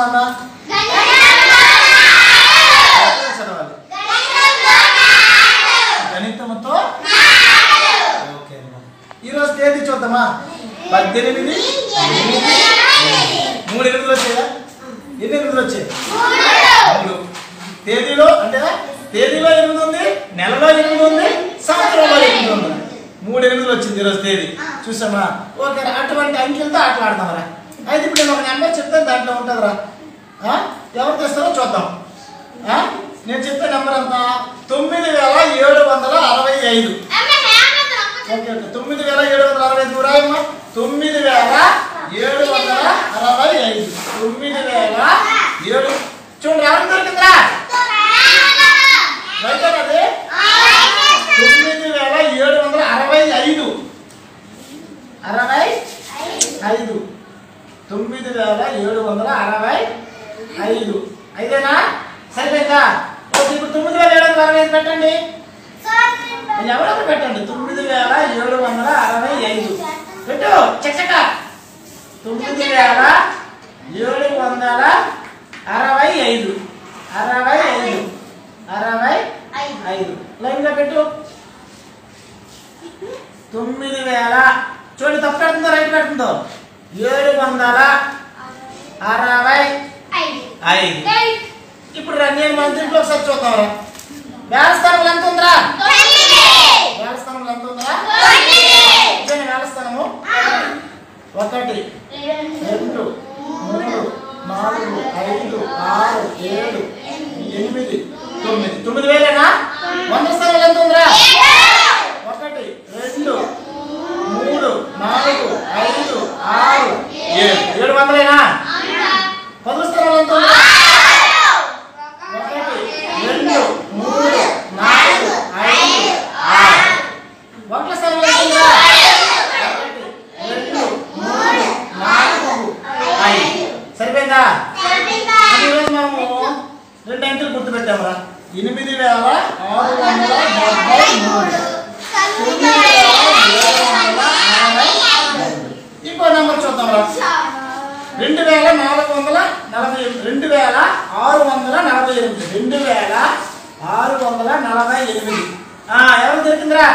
చదవాలమ్మా చదవాలి గణితంతో ఓకే అమ్మా ఈరోజు తేదీ చూద్దామా 18 3 ఎనిమిదిలు వచ్చాయా ఎన్ని ఎనిమిదిలు వచ్చాయి 3 తేదీలో అంటే తేదీలో 8 ఉంది నెలలో 8 ఉంది సంవత్సరంలో 8 ఉంది 3 ఎనిమిదిలు వచ్చింది ఈరోజు తేదీ చూసామా ఓకే అటువంటి అంకెలతో ఆటలాడదాంరా అయితే ఇప్పుడు నేను ఒక నెంబర్ చెప్తాను దాంట్లో ఉంటుందిరా ఎవరు తెస్తారో చూద్దాం నేను చెప్పే నెంబర్ ఎంత 9765 ఓకే ఓకే 9765 రాయమ్మా 9765 9007 చూడండి ఎవరు దొరికిందిరా రైట్ అది 9765 9765 అయితేనా సరిపోయిందా ఓకే ఇప్పుడు 9765 పెట్టండి ఎవరొకరు పెట్టండి 9765 పెట్టు చక్కక 9765 లైన్ గా పెట్టు 9000 చూడండి తప్పు పెడుతుందో రైట్ పెడుతుందో 765 ఇప్పుడు నేను మన దీంట్లో ఒకసారి చూద్దాంరా వేలస్థానంలో ఎంత ఉందిరా వేలస్థానంలో ఎంత ఉందిరా వేలస్థానము 1 2 3 4 5 6 7 8 9 9000 వంద స్థానంలో ఎంత ఉందిరా 1 2 3 4 5 6 7 700 పదో స్థానంలో ఎంత ఉందిరా 1 2 3 4 5 6 ఒకటో స్థానంలో ఎంత ఉందిరా 1 2 3 4 5 సరిపోయిందా ఈరోజు మనము 2 అంకెలు గుర్తు పెట్టామురా 8663 ఇంకో నెంబర్ చూద్దాంరా 2648 ఎవరు దొరికిందిరా